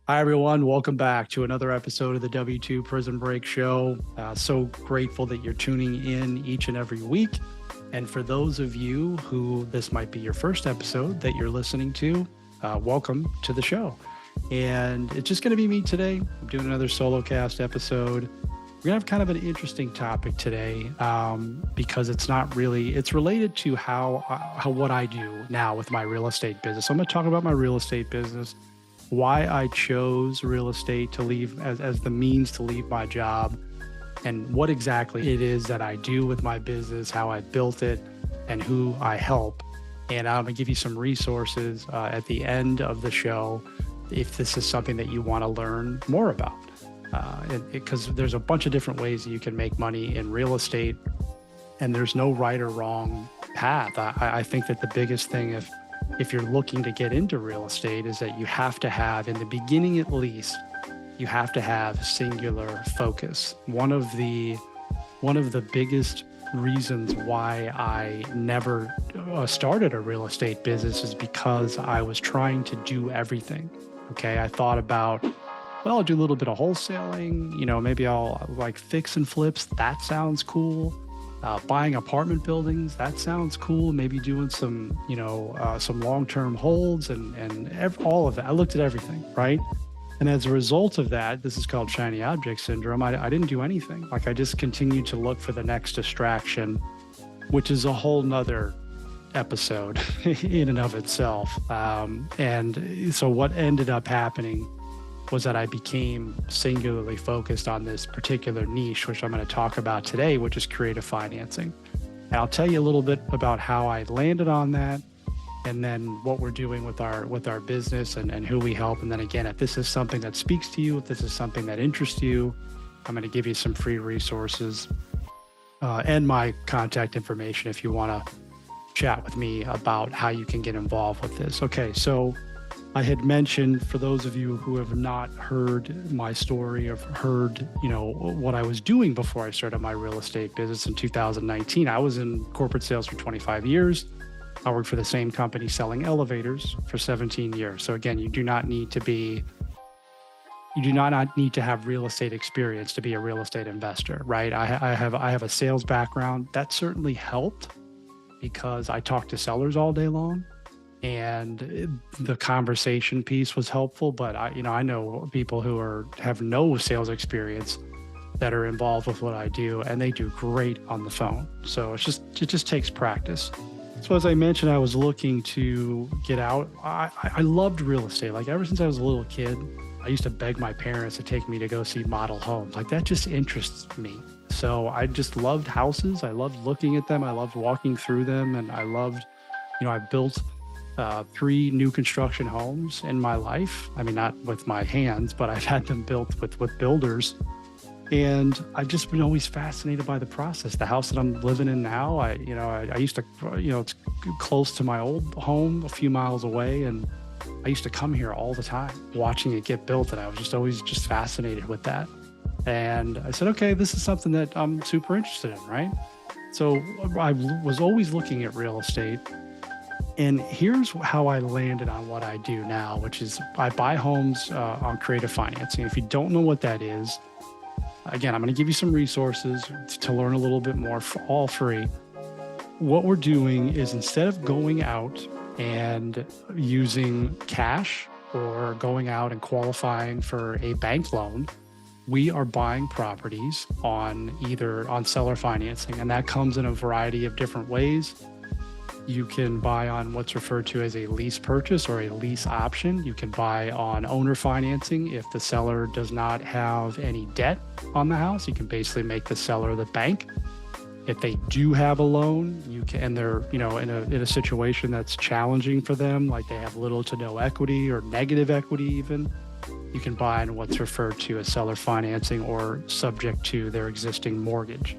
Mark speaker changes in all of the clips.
Speaker 1: Hi, everyone. Welcome back to another episode of the W2 Prison Break Show. So grateful that you're tuning in each and every week. And for those of you who this might be your first episode that you're listening to, welcome to the show. And it's just going to be me today. I'm doing another solo cast episode. We're going to have kind of an interesting topic today because it's related to how what I do now with my real estate business. So I'm going to talk about my real estate business, why I chose real estate to leave as the means to leave my job, and what exactly it is that I do with my business, how I built it, and who I help. And I'm going to give you some resources at the end of the show if this is something that you want to learn more about. Because there's a bunch of different ways that you can make money in real estate, and there's no right or wrong path. I think that the biggest thing, if you're looking to get into real estate, is that you have to have, in the beginning at least, you have to have singular focus. One of the biggest reasons why I never started a real estate business is because I was trying to do everything. Okay, I thought about, well, I'll do a little bit of wholesaling, maybe I'll like fix and flips. That sounds cool. Buying apartment buildings, that sounds cool. Maybe doing some long-term holds and all of that. I looked at everything, right? And as a result of that, this is called shiny object syndrome. I didn't do anything. Like, I just continued to look for the next distraction, which is a whole nother episode in and of itself. And so what ended up happening was that I became singularly focused on this particular niche, which I'm going to talk about today, which is creative financing. And I'll tell you a little bit about how I landed on that, and then what we're doing with our business and who we help. And then again, if this is something that speaks to you, if this is something that interests you, I'm going to give you some free resources and my contact information if you want to chat with me about how you can get involved with this. Okay, so I had mentioned, for those of you who have not heard my story or heard, what I was doing before I started my real estate business in 2019, I was in corporate sales for 25 years. I worked for the same company selling elevators for 17 years. So again, you do not need to have real estate experience to be a real estate investor, right? I have a sales background. That certainly helped because I talked to sellers all day long. And the conversation piece was helpful, but I know people who have no sales experience that are involved with what I do, and they do great on the phone. So it just takes practice. So as I mentioned, I was looking to get out. I loved real estate. Like, ever since I was a little kid, I used to beg my parents to take me to go see model homes. Like, that just interests me. So I just loved houses. I loved looking at them. I loved walking through them, and I loved, I built 3 new construction homes in my life. I mean, not with my hands, but I've had them built with builders. And I've just been always fascinated by the process. The house that I'm living in now, I used to, it's close to my old home, a few miles away. And I used to come here all the time watching it get built. And I was always fascinated with that. And I said, okay, this is something that I'm super interested in, right? So I was always looking at real estate. And here's how I landed on what I do now, which is I buy homes on creative financing. If you don't know what that is, again, I'm going to give you some resources to learn a little bit more, for all free. What we're doing is, instead of going out and using cash or going out and qualifying for a bank loan, we are buying properties on seller financing. And that comes in a variety of different ways. You can buy on what's referred to as a lease purchase or a lease option. You can buy on owner financing. If the seller does not have any debt on the house, you can basically make the seller the bank. If they do have a loan, and they're in a situation that's challenging for them, like they have little to no equity or negative equity even, you can buy on what's referred to as seller financing or subject to their existing mortgage.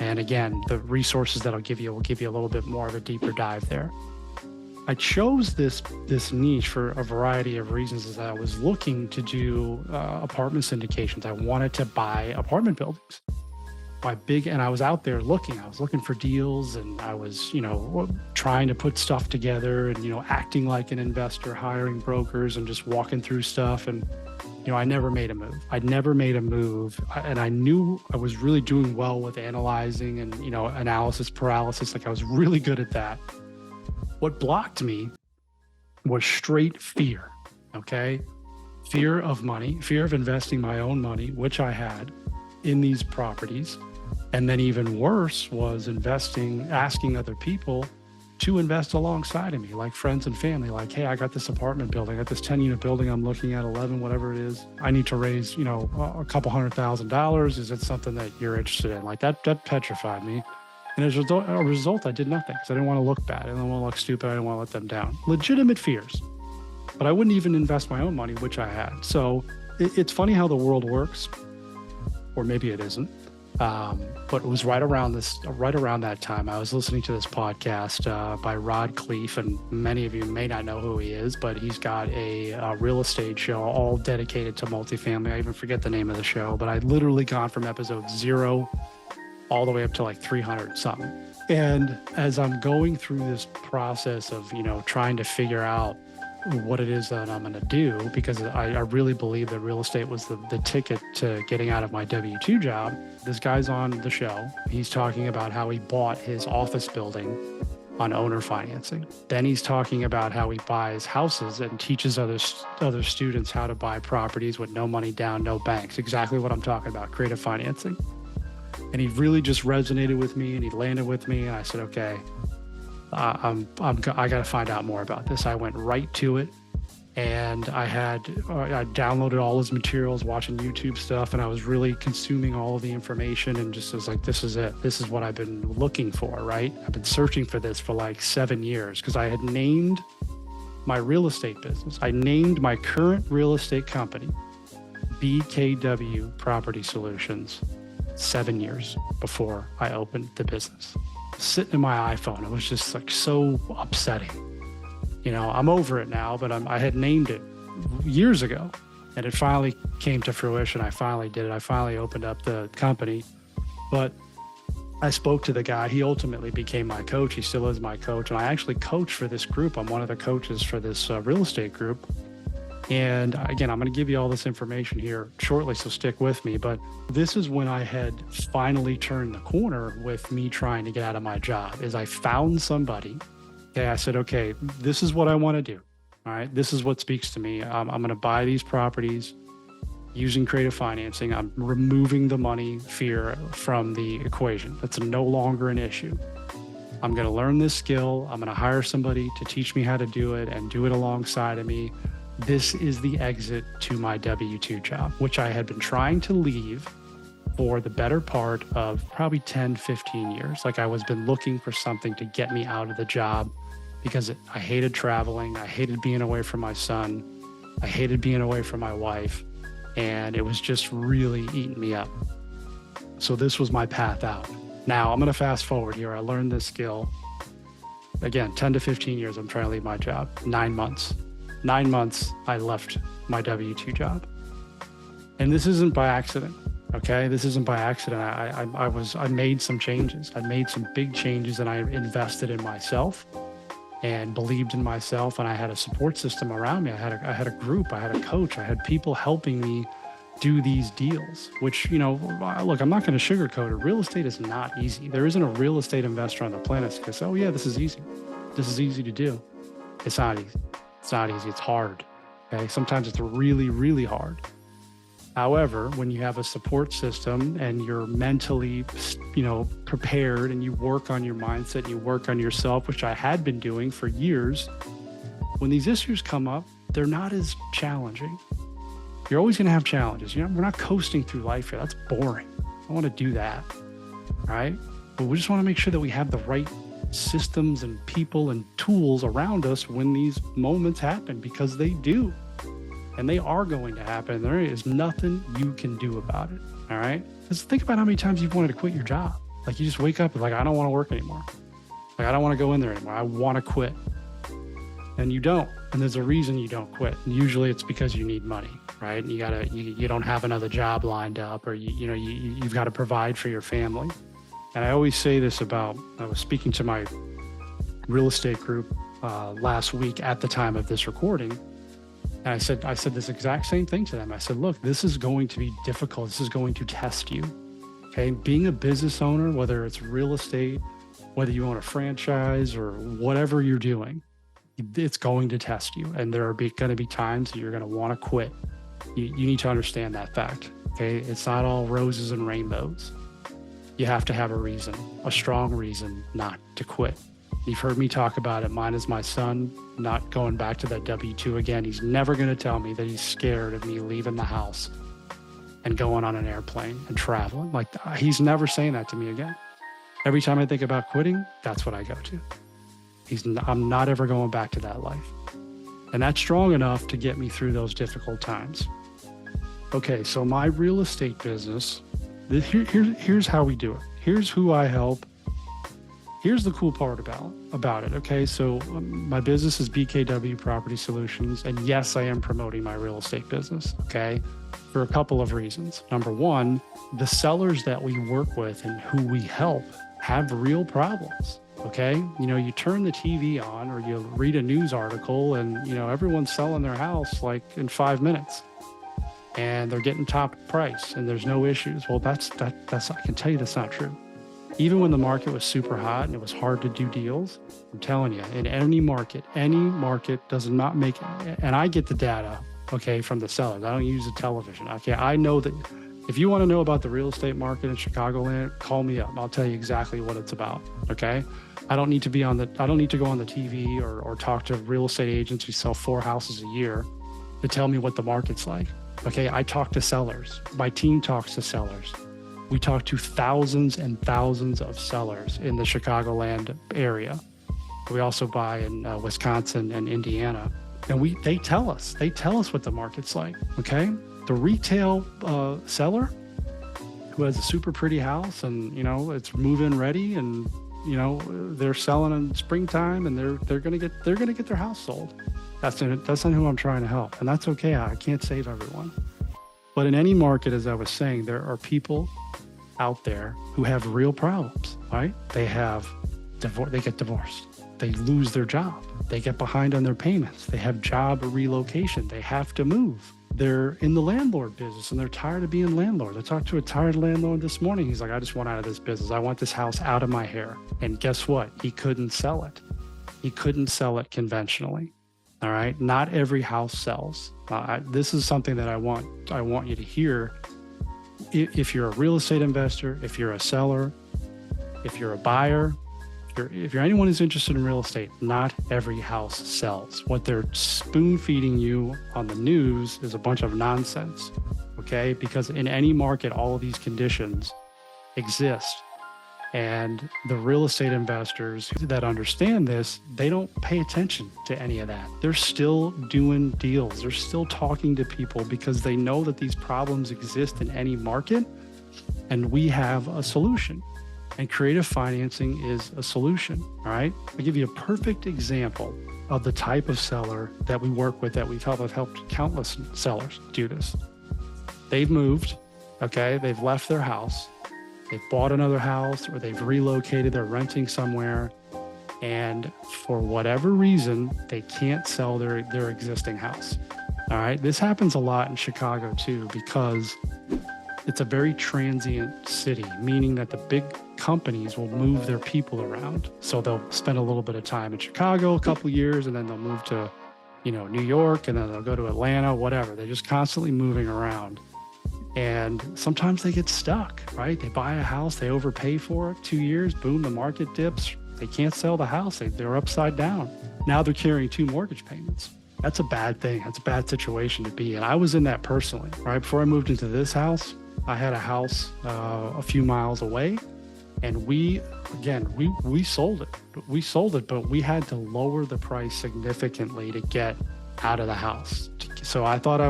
Speaker 1: And again, the resources that I'll give you will give you a little bit more of a deeper dive there. I chose this niche for a variety of reasons. As I was looking to do apartment syndications, I wanted to buy apartment buildings. and I was out there looking. I was looking for deals, and I was, trying to put stuff together, and acting like an investor, hiring brokers, and just walking through stuff. And I never made a move. And I knew I was really doing well with analyzing and analysis paralysis. Like I was really good at that. What blocked me was straight fear. Okay, fear of money, fear of investing my own money, which I had in these properties. And then even worse was asking other people to invest alongside of me, like friends and family, like, hey, I got this apartment building, I got this 10-unit building I'm looking at, 11, whatever it is. I need to raise, a couple $100,000. Is it something that you're interested in? Like that petrified me. And as a result, I did nothing because I didn't want to look bad. I didn't want to look stupid. I didn't want to let them down. Legitimate fears. But I wouldn't even invest my own money, which I had. So it's funny how the world works, or maybe it isn't. But it was right around that time. I was listening to this podcast by Rod Khleif, and many of you may not know who he is, but he's got a real estate show all dedicated to multifamily. I even forget the name of the show, but I'd literally gone from episode 0 all the way up to like 300 something. And as I'm going through this process of, trying to figure out what it is that I'm going to do, because I really believe that real estate was the ticket to getting out of my W-2 job. This guy's on the show. He's talking about how he bought his office building on owner financing. Then he's talking about how he buys houses and teaches other students how to buy properties with no money down, no banks. Exactly what I'm talking about, creative financing. And he really just resonated with me, and he landed with me. And I said, okay, I got to find out more about this. I went right to it, and I downloaded all his materials, watching YouTube stuff, and I was really consuming all of the information, and just was like, this is it. This is what I've been looking for, right? I've been searching for this for like 7 years because I had named my real estate business. I named my current real estate company, BKW Property Solutions, 7 years before I opened the business. Sitting in my iPhone, it was just like so upsetting. I'm over it now, but I had named it years ago, and it finally came to fruition. I finally did it. I finally opened up the company, but I spoke to the guy. He ultimately became my coach. He still is my coach, and I actually coach for this group. I'm one of the coaches for this real estate group. And again, I'm going to give you all this information here shortly, so stick with me. But this is when I had finally turned the corner with me trying to get out of my job, is I found somebody. Okay, I said, okay, this is what I want to do. All right, this is what speaks to me. I'm going to buy these properties using creative financing. I'm removing the money fear from the equation. That's no longer an issue. I'm going to learn this skill. I'm going to hire somebody to teach me how to do it and do it alongside of me. This is the exit to my W-2 job, which I had been trying to leave for the better part of probably 10, 15 years. Like I was been looking for something to get me out of the job because I hated traveling. I hated being away from my son. I hated being away from my wife. And it was just really eating me up. So this was my path out. Now I'm going to fast forward here. I learned this skill. Again, 10 to 15 years, I'm trying to leave my job. 9 months. 9 months, I left my W-2 job. And this isn't by accident, okay? This isn't by accident. I made some changes. I made some big changes, and I invested in myself and believed in myself. And I had a support system around me. I had a group, I had a coach, I had people helping me do these deals, which, look, I'm not going to sugarcoat it. Real estate is not easy. There isn't a real estate investor on the planet that says, oh yeah, this is easy. This is easy to do. It's not easy. It's not easy. It's hard. Okay. Sometimes it's really, really hard. However, when you have a support system and you're mentally, prepared, and you work on your mindset, you work on yourself, which I had been doing for years, when these issues come up, they're not as challenging. You're always going to have challenges. We're not coasting through life here. That's boring. I don't want to do that. All right. But we just want to make sure that we have the right systems and people and tools around us when these moments happen, because they do, and they are going to happen. There is nothing you can do about it. All right. Just think about how many times you've wanted to quit your job. Like you just wake up and like, I don't want to work anymore. Like, I don't want to go in there anymore. I want to quit. And you don't. And there's a reason you don't quit. And usually it's because you need money, right? You don't have another job lined up, or you've got to provide for your family. And I always say this I was speaking to my real estate group last week at the time of this recording. And I said this exact same thing to them. I said, look, this is going to be difficult. This is going to test you. Okay. Being a business owner, whether it's real estate, whether you own a franchise or whatever you're doing, it's going to test you. And there are going to be times that you're going to want to quit. You need to understand that fact. Okay. It's not all roses and rainbows. You have to have a reason, a strong reason not to quit. You've heard me talk about it. Mine is my son not going back to that W-2 again. He's never going to tell me that he's scared of me leaving the house and going on an airplane and traveling. Like, he's never saying that to me again. Every time I think about quitting, that's what I go to. I'm not ever going back to that life. And that's strong enough to get me through those difficult times. Okay, so my real estate business, here's how we do it. Here's who I help. Here's the cool part about it. Okay, so my business is BKW Property Solutions. And yes, I am promoting my real estate business, okay, for a couple of reasons. Number one, the sellers that we work with and who we help have real problems, okay? You turn the TV on or you read a news article and, everyone's selling their house like in 5 minutes and they're getting top price and there's no issues. Well, that's I can tell you that's not true. Even when the market was super hot and it was hard to do deals, I'm telling you, in any market does not make it. And I get the data, okay, from the sellers. I don't use the television. Okay, I know that if you want to know about the real estate market in Chicagoland, call me up. I'll tell you exactly what it's about. Okay, I don't need to go on the TV or talk to real estate agents who sell 4 houses a year to tell me what the market's like. Okay, I talk to sellers. My team talks to sellers. We talk to thousands and thousands of sellers in the Chicagoland area. We also buy in Wisconsin and Indiana. And they tell us what the market's like, okay? The retail seller who has a super pretty house and, it's move-in ready and, they're selling in springtime and they're going to get their house sold. That's not who I'm trying to help. And that's okay. I can't save everyone. But in any market, as I was saying, there are people out there who have real problems, right? They get divorced. They lose their job. They get behind on their payments. They have job relocation. They have to move. They're in the landlord business and they're tired of being landlords. I talked to a tired landlord this morning. He's like, I just want out of this business. I want this house out of my hair. And guess what? He couldn't sell it. He couldn't sell it conventionally. All right. Not every house sells. This is something that I want you to hear. If you're a real estate investor, if you're a seller, if you're a buyer, if you're anyone who's interested in real estate, not every house sells. What they're spoon feeding you on the news is a bunch of nonsense. Okay. Because in any market, all of these conditions exist. And the real estate investors that understand this, they don't pay attention to any of that. They're still doing deals. They're still talking to people because they know that these problems exist in any market and we have a solution. And creative financing is a solution, all right? I'll give you a perfect example of the type of seller that we work with, that we've helped countless sellers do this. They've moved, okay? They've left their house. They've bought another house or they've relocated, they're renting somewhere. And for whatever reason, they can't sell their existing house. All right. This happens a lot in Chicago too, because it's a very transient city, meaning that the big companies will move their people around. So they'll spend a little bit of time in Chicago, a couple of years, and then they'll move to, New York, and then they'll go to Atlanta, whatever. They're just constantly moving around. And sometimes they get stuck, right? They buy a house, they overpay for it, 2 years, boom, the market dips. They can't sell the house. They're upside down. Now they're carrying 2 mortgage payments. That's a bad thing. That's a bad situation to be in. I was in that personally, right? Before I moved into this house, I had a house a few miles away, and we sold it. We sold it, but we had to lower the price significantly to get out of the house. So I thought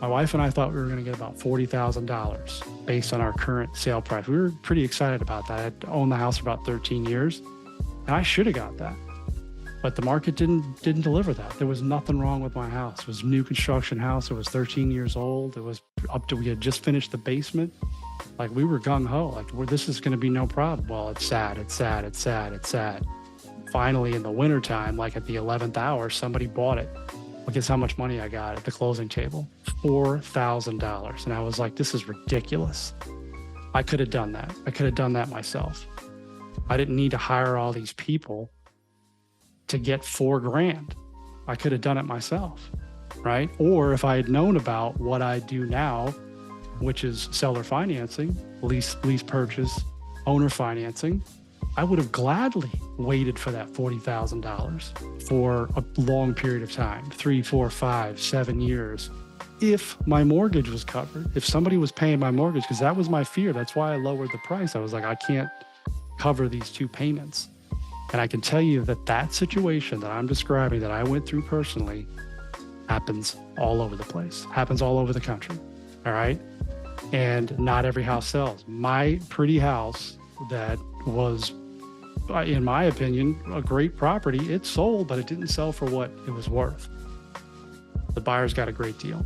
Speaker 1: my wife and I thought we were going to get about $40,000 based on our current sale price. We were pretty excited about that. I'd owned the house for about 13 years, and I should have got that. But the market didn't deliver that. There was nothing wrong with my house. It was a new construction house. It was 13 years old. It was we had just finished the basement. Like, we were gung ho. Like, this is going to be no problem. Well, it's sad. Finally, in the wintertime, like at the 11th hour, somebody bought it. Well, guess how much money I got at the closing table? $4,000. And I was like, this is ridiculous. I could have done that. I could have done that myself. I didn't need to hire all these people to get $4,000. I could have done it myself, right? Or if I had known about what I do now, which is seller financing, lease purchase, owner financing, I would have gladly waited for that $40,000 for a long period of time, 3, 4, 5, 7 years, if my mortgage was covered, if somebody was paying my mortgage, because that was my fear. That's why I lowered the price. I was like, I can't cover these 2 payments. And I can tell you that situation that I'm describing, that I went through personally, happens all over the place, happens all over the country. All right. And not every house sells. My pretty house that was, in my opinion, a great property, it sold, but it didn't sell for what it was worth. The buyers got a great deal.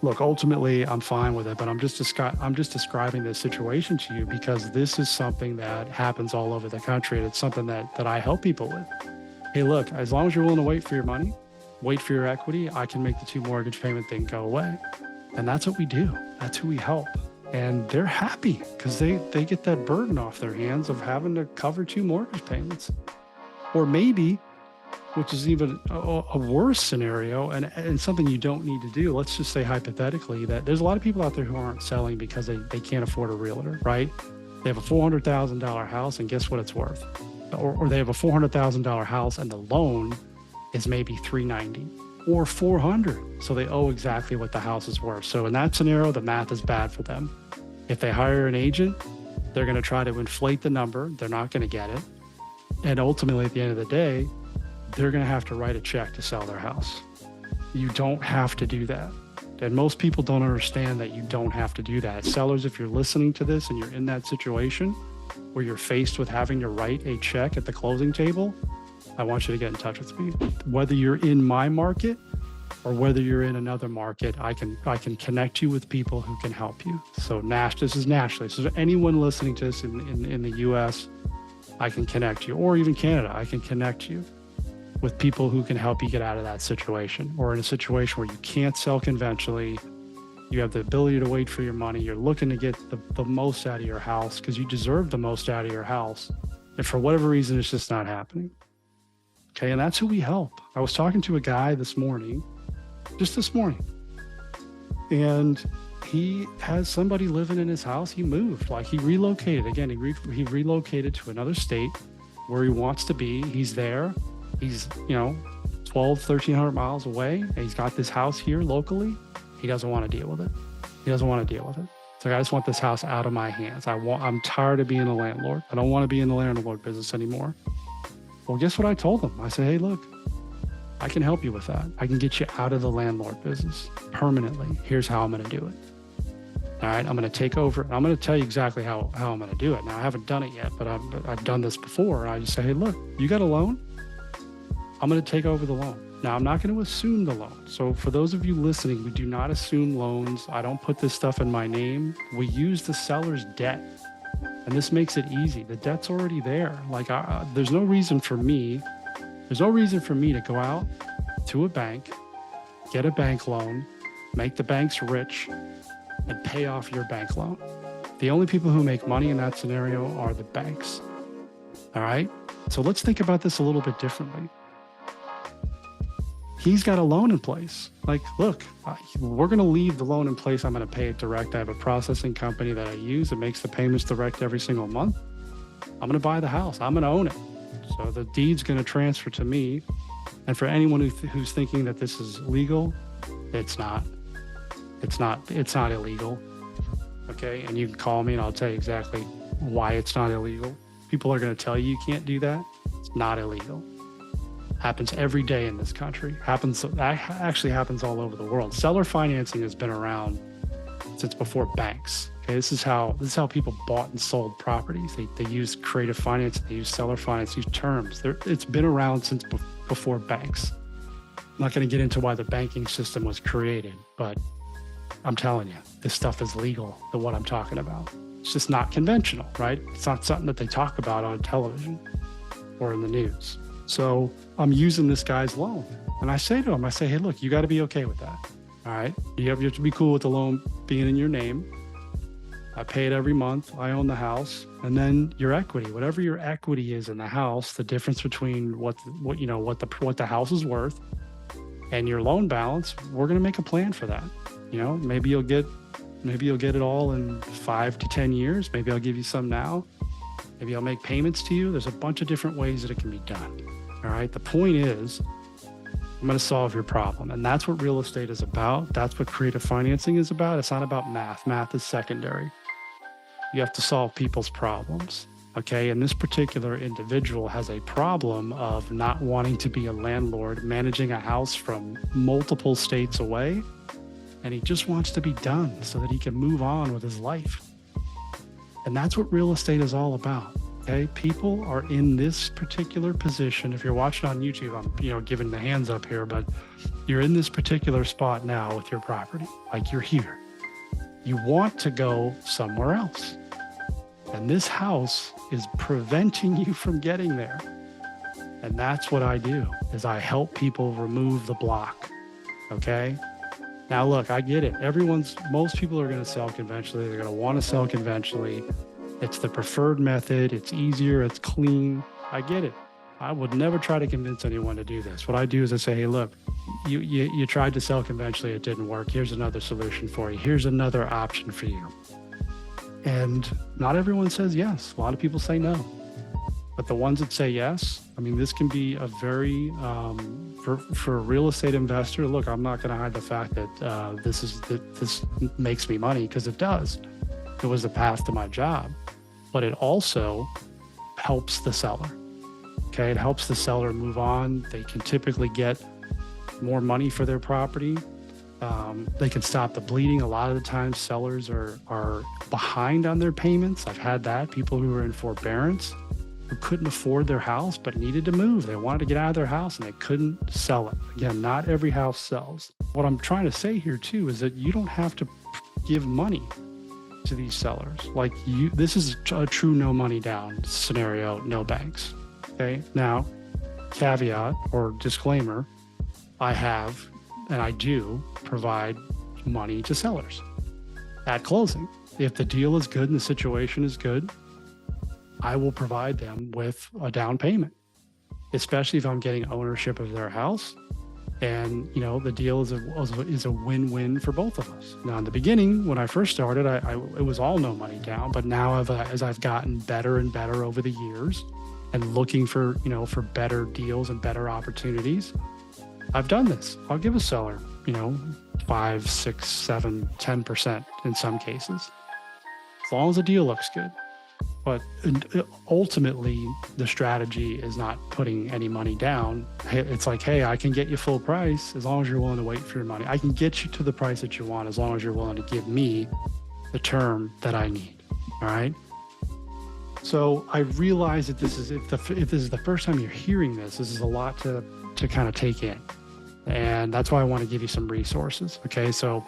Speaker 1: Look, ultimately, I'm fine with it, but I'm just describing this situation to you because this is something that happens all over the country. And it's something that I help people with. Hey, look, as long as you're willing to wait for your money, wait for your equity, I can make the 2 mortgage payment thing go away. And that's what we do. That's who we help. And they're happy because they get that burden off their hands of having to cover 2 mortgage payments. Or maybe, which is even a worse scenario and something you don't need to do. Let's just say hypothetically that there's a lot of people out there who aren't selling because they can't afford a realtor, right? They have a $400,000 house and guess what it's worth? Or they have a $400,000 house and the loan is maybe $390 or $400. So they owe exactly what the house is worth. So in that scenario, the math is bad for them. If they hire an agent, they're going to try to inflate the number. They're not going to get it. And ultimately, at the end of the day, they're going to have to write a check to sell their house. You don't have to do that. And most people don't understand that you don't have to do that. Sellers, if you're listening to this and you're in that situation where you're faced with having to write a check at the closing table, I want you to get in touch with me. Whether you're in my market or whether you're in another market, I can connect you with people who can help you. So this is nationally. So anyone listening to this in the US, I can connect you, or even Canada, I can connect you with people who can help you get out of that situation, or in a situation where you can't sell conventionally, you have the ability to wait for your money, you're looking to get the most out of your house because you deserve the most out of your house. And for whatever reason, it's just not happening. Okay, and that's who we help. I was talking to a guy this morning, and he has somebody living in his house. He moved, like he relocated. Again, he relocated to another state where he wants to be. He's there. He's, 1,300 miles away, and he's got this house here locally. He doesn't want to deal with it. It's like, I just want this house out of my hands. I'm tired of being a landlord. I don't want to be in the landlord business anymore. Well, guess what I told him? I said, hey, look, I can help you with that. I can get you out of the landlord business permanently. Here's how I'm going to do it. All right, I'm going to take over. I'm going to tell you exactly how I'm going to do it. Now, I haven't done it yet, but I've done this before. I just say, hey, look, you got a loan? I'm going to take over the loan. Now, I'm not going to assume the loan. So for those of you listening, we do not assume loans. I don't put this stuff in my name. We use the seller's debt, and this makes it easy. The debt's already there. Like, there's no reason for me to go out to a bank, get a bank loan, make the banks rich, and pay off your bank loan. The only people who make money in that scenario are the banks. All right? So let's think about this a little bit differently. He's got a loan in place. Like, look, we're going to leave the loan in place. I'm going to pay it direct. I have a processing company that I use that makes the payments direct every single month. I'm going to buy the house. I'm going to own it. So the deed's going to transfer to me. And for anyone who's thinking that this is legal, it's not. It's not illegal. Okay. And you can call me and I'll tell you exactly why it's not illegal. People are going to tell you can't do that. It's not illegal. Happens every day in this country. Actually happens all over the world. Seller financing has been around since before banks. Okay, this is how people bought and sold properties. They use creative finance, they use seller finance, use terms. It's been around since before banks. I'm not going to get into why the banking system was created, but I'm telling you, this stuff is legal, what I'm talking about. It's just not conventional, right? It's not something that they talk about on television or in the news. So I'm using this guy's loan. And I say to him, hey, look, you got to be okay with that. All right. You have to be cool with the loan being in your name. I pay it every month. I own the house. And then your equity, whatever your equity is in the house, the difference between what the house is worth and your loan balance, we're going to make a plan for that. Maybe you'll get it all in 5 to 10 years. Maybe I'll give you some now. Maybe I'll make payments to you. There's a bunch of different ways that it can be done. All right. The point is, I'm going to solve your problem. And that's what real estate is about. That's what creative financing is about. It's not about math. Math is secondary. You have to solve people's problems. Okay. And this particular individual has a problem of not wanting to be a landlord, managing a house from multiple states away. And he just wants to be done so that he can move on with his life. And that's what real estate is all about. Okay, people are in this particular position. If you're watching on YouTube, I'm giving the hands up here, but you're in this particular spot now with your property. Like, you're here. You want to go somewhere else. And this house is preventing you from getting there. And that's what I do, is I help people remove the block. Okay. Now, look, I get it. Most people are going to sell conventionally. They're going to want to sell conventionally. It's the preferred method. It's easier. It's clean. I get it. I would never try to convince anyone to do this. What I do is I say, hey, look, you tried to sell conventionally. It didn't work. Here's another solution for you. Here's another option for you. And not everyone says yes. A lot of people say no. But the ones that say yes, this can be a very, for a real estate investor, look, I'm not going to hide the fact that this makes me money, because it does. It was the path to my job. But it also helps the seller. Okay, it helps the seller move on. They can typically get more money for their property. They can stop the bleeding. A lot of the times sellers are behind on their payments. I've had that. People who were in forbearance, who couldn't afford their house but needed to move. They wanted to get out of their house and they couldn't sell it. Again, not every house sells. What I'm trying to say here too is that you don't have to give money to these sellers. This is a true no money down scenario, no banks. Okay. Now, caveat or disclaimer, I do provide money to sellers at closing. If the deal is good and the situation is good, I will provide them with a down payment, especially if I'm getting ownership of their house. And, the deal is a win-win for both of us. Now, in the beginning, when I first started, it was all no money down. But now, as I've gotten better and better over the years and looking for better deals and better opportunities, I've done this. I'll give a seller, 5, 6, 7, 10% in some cases, as long as the deal looks good. But ultimately, the strategy is not putting any money down. It's like, hey, I can get you full price as long as you're willing to wait for your money. I can get you to the price that you want as long as you're willing to give me the term that I need. All right. So I realize that this is, if this is the first time you're hearing this is a lot to kind of take in. And that's why I want to give you some resources. Okay. So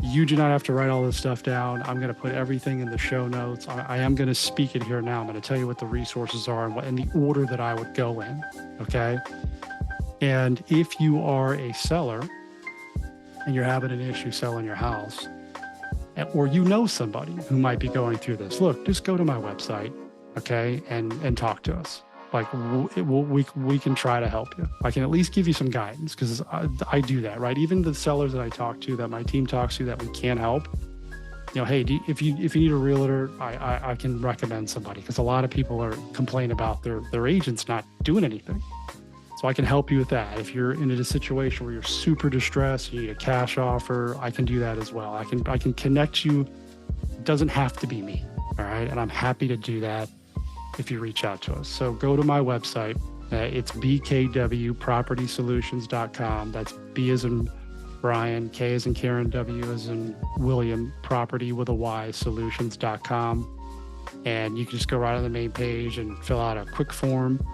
Speaker 1: you do not have to write all this stuff down. I'm going to put everything in the show notes. I am going to speak it here now. I'm going to tell you what the resources are and in the order that I would go in. Okay. And if you are a seller and you're having an issue selling your house, or somebody who might be going through this, look, just go to my website, okay, and talk to us. Like we can try to help you. I can at least give you some guidance because I do that, right? Even the sellers that I talk to, that my team talks to, that we can't help, hey, if you need a realtor, I can recommend somebody, because a lot of people are complaining about their agents not doing anything. So I can help you with that. If you're in a situation where you're super distressed, you need a cash offer, I can do that as well. I can connect you. It doesn't have to be me, all right? And I'm happy to do that if you reach out to us. So go to my website. It's bkwpropertysolutions.com. That's B as in Brian, K as in Karen, W as in William, property with a Y, solutions.com. And you can just go right on the main page and fill out a quick form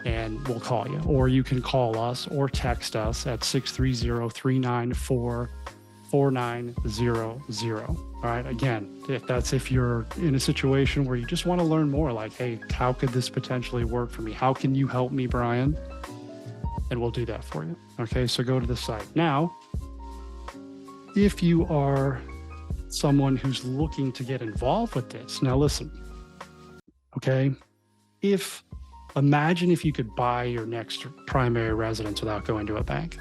Speaker 1: and we'll call you. Or you can call us or text us at 630-394-4900. All right. Again, if you're in a situation where you just want to learn more, like, hey, how could this potentially work for me? How can you help me, Brian? And we'll do that for you. Okay. So go to the site. Now, if you are someone who's looking to get involved with this, now listen, okay. Imagine if you could buy your next primary residence without going to a bank.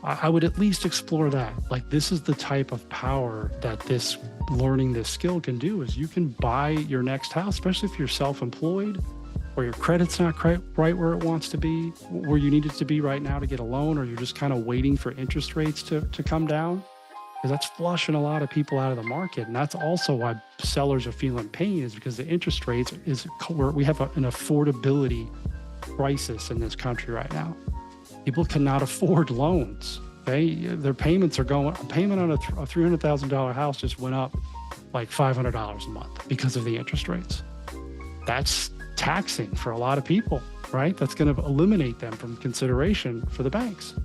Speaker 1: I would at least explore that. Like, this is the type of power that this learning this skill can do, is you can buy your next house, especially if you're self-employed or your credit's not quite right where it wants to be, where you need it to be right now to get a loan, or you're just kind of waiting for interest rates to come down, because that's flushing a lot of people out of the market. And that's also why sellers are feeling pain, is because the interest rates we have an affordability crisis in this country right now. People cannot afford loans. Okay, their payments are going. A payment on a $300,000 house just went up like $500 a month because of the interest rates. That's taxing for a lot of people, right? That's going to eliminate them from consideration for the banks.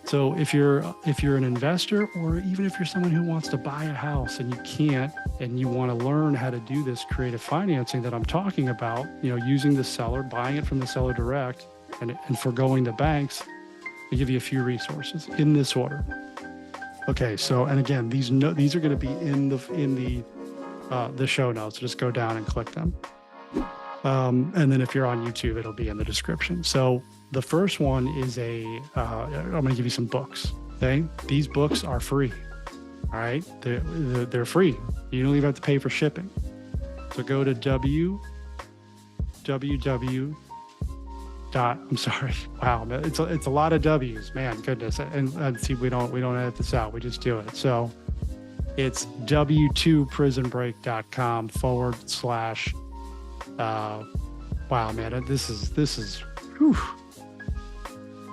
Speaker 1: So if you're an investor, or even if you're someone who wants to buy a house and you can't, and you want to learn how to do this creative financing that I'm talking about, using the seller, buying it from the seller direct, and forgoing the banks, they give you a few resources in this order. Okay, so, and again, these are going to be in the show notes. Just go down and click them. And then if you're on YouTube, it'll be in the description. So the first one is I'm going to give you some books. Okay, these books are free. All right, they're free. You don't even have to pay for shipping. So go to I'm sorry. Wow, it's a lot of W's, man, goodness. And see, we don't edit this out. We just do it. So it's w2prisonbreak.com/. Wow, man, this is. Whew.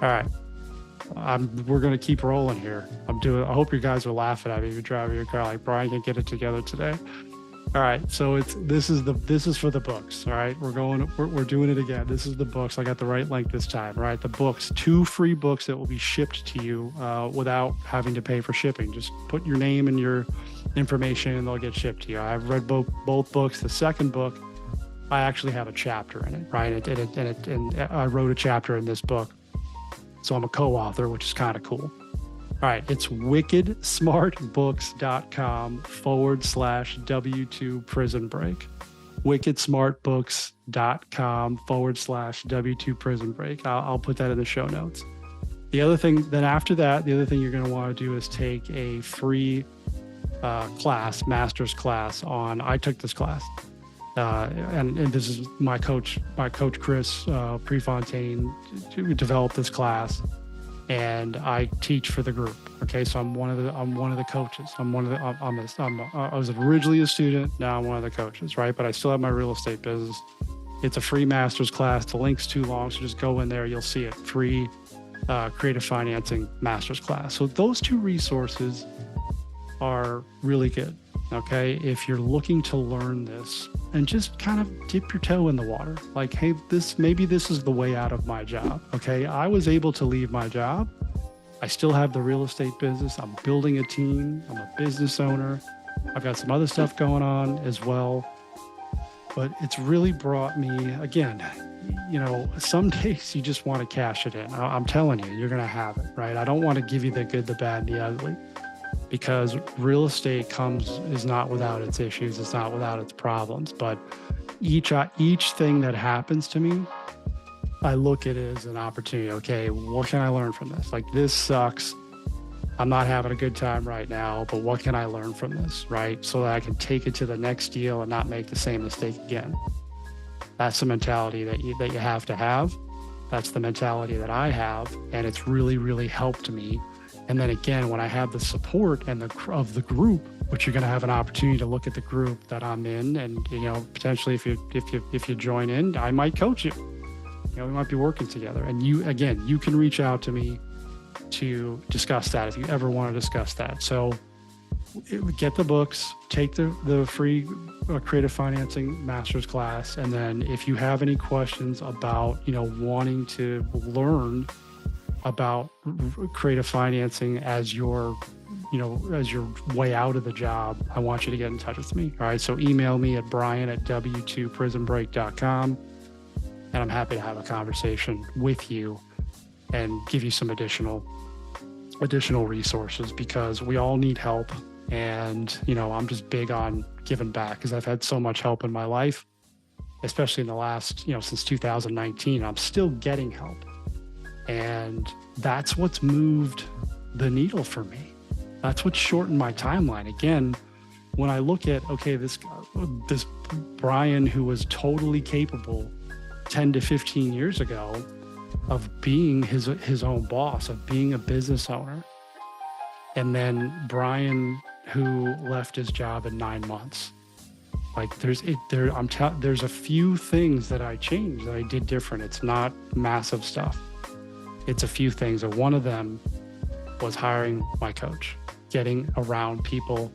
Speaker 1: All right, we're gonna keep rolling here. I hope you guys are laughing at me. You're driving your car like, Brian can get it together today. All right, so this is for the books. All right, we're doing it again. This is the books. I got the right link this time. All right, the books, 2 free books that will be shipped to you without having to pay for shipping. Just put your name and your information, and they'll get shipped to you. I've read both books. The second book, I actually have a chapter in it, right? And I wrote a chapter in this book, so I'm a co-author, which is kind of cool. All right, it's wickedsmartbooks.com/W2 Prison Break. wickedsmartbooks.com/W2 Prison Break. I'll put that in the show notes. The other thing you're going to want to do is take a free master's class on. I took this class, and this is my coach Chris Prefontaine developed this class. And I teach for the group. Okay, so I'm one of the coaches. I was originally a student. Now I'm one of the coaches, right? But I still have my real estate business. It's a free master's class. The link's too long, so just go in there. You'll see it. Free creative financing master's class. So those 2 resources are really good. Okay, if you're looking to learn this and just kind of dip your toe in the water, like, hey, maybe this is the way out of my job. Okay, I was able to leave my job. I still have the real estate business. I'm building a team. I'm a business owner. I've got some other stuff going on as well. But it's really brought me, again, some days you just want to cash it in. I'm telling you, you're going to have it, right? I don't want to give you the good, the bad, and the ugly. Because real estate is not without its issues, it's not without its problems. But each thing that happens to me, I look at it as an opportunity. Okay, what can I learn from this? Like, this sucks. I'm not having a good time right now, but what can I learn from this, right? So that I can take it to the next deal and not make the same mistake again. That's the mentality that you have to have. That's the mentality that I have, and it's really, really helped me. And then again, when I have the support of the group, which you're going to have an opportunity to look at the group that I'm in, and potentially if you join in, I might coach you. We might be working together. And you can reach out to me to discuss that if you ever want to discuss that. So get the books, take the free creative financing master's class. And then if you have any questions about, wanting to learn about creative financing as your way out of the job, I want you to get in touch with me. All right. So email me at brian@w2prisonbreak.com. And I'm happy to have a conversation with you and give you some additional resources, because we all need help. And, I'm just big on giving back, because I've had so much help in my life, especially in the last, since 2019, I'm still getting help. And that's what's moved the needle for me. That's what shortened my timeline. Again, when I look at, okay, this Brian who was totally capable 10 to 15 years ago of being his own boss, of being a business owner, and then Brian who left his job in 9 months. Like there's a few things that I changed, that I did different. It's not massive stuff. It's a few things. And one of them was hiring my coach, getting around people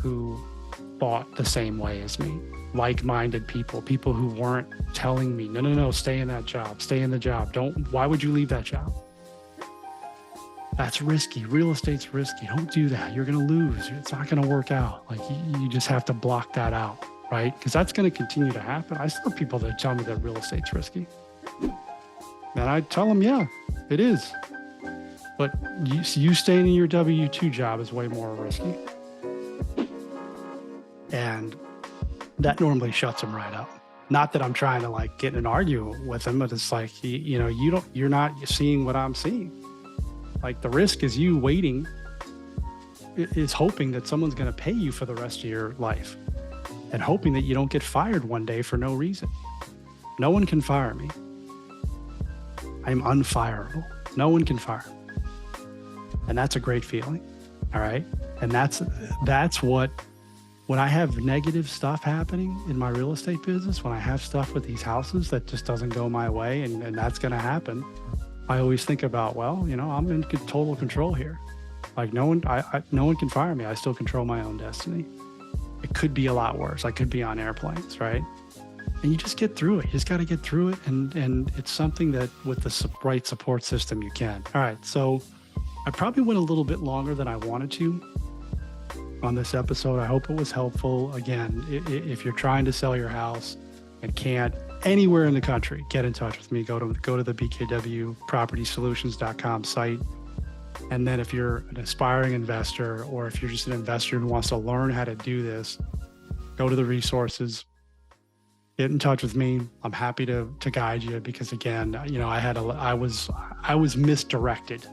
Speaker 1: who thought the same way as me, like-minded people who weren't telling me, no, stay in that job, stay in the job. Why would you leave that job? That's risky. Real estate's risky. Don't do that. You're going to lose. It's not going to work out. Like you just have to block that out, right? Because that's going to continue to happen. I still have people that tell me that real estate's risky. And I tell them, yeah, it is. But you staying in your W-2 job is way more risky. And that normally shuts them right up. Not that I'm trying to get in an argument with them, but it's like, you're not seeing what I'm seeing. Like the risk is you waiting, is hoping that someone's going to pay you for the rest of your life, and hoping that you don't get fired one day for no reason. No one can fire me. I'm unfireable. No one can fire me. And that's a great feeling. All right. And that's what, when I have negative stuff happening in my real estate business, when I have stuff with these houses that just doesn't go my way, and that's going to happen, I always think about, I'm in total control here. Like no one can fire me. I still control my own destiny. It could be a lot worse. I could be on airplanes, right? And you just get through it. You just got to get through it. And it's something that with the right support system, you can. All right. So I probably went a little bit longer than I wanted to on this episode. I hope it was helpful. Again, if you're trying to sell your house and can't, anywhere in the country, get in touch with me. Go to the bkwpropertysolutions.com site. And then if you're an aspiring investor, or if you're just an investor who wants to learn how to do this, go to the resources, get in touch with me. I'm happy to guide you, because again, I was misdirected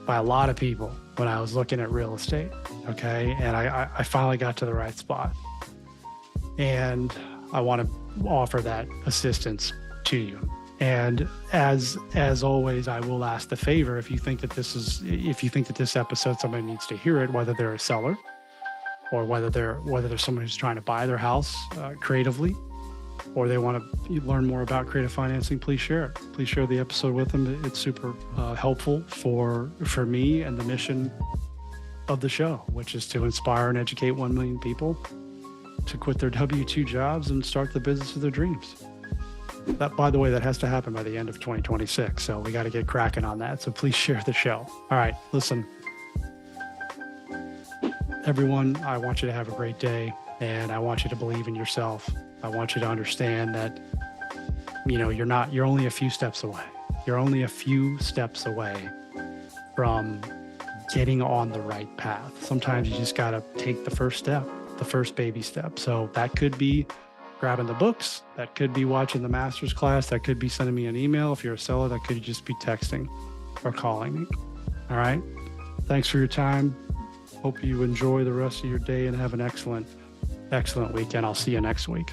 Speaker 1: by a lot of people when I was looking at real estate. Okay. And I finally got to the right spot, and I want to offer that assistance to you. And as always, I will ask the favor, if you think that this episode, somebody needs to hear it, whether they're a seller or whether they're someone who's trying to buy their house creatively, or they want to learn more about creative financing, please share it. Please share the episode with them. It's super helpful for me and the mission of the show, which is to inspire and educate 1 million people to quit their W-2 jobs and start the business of their dreams. That, by the way, that has to happen by the end of 2026. So we got to get cracking on that. So please share the show. All right, listen, everyone, I want you to have a great day, and I want you to believe in yourself. I want you to understand that, you're only a few steps away. You're only a few steps away from getting on the right path. Sometimes you just got to take the first step, the first baby step. So that could be grabbing the books. That could be watching the master's class. That could be sending me an email. If you're a seller, that could just be texting or calling me. All right. Thanks for your time. Hope you enjoy the rest of your day and have an excellent weekend. I'll see you next week.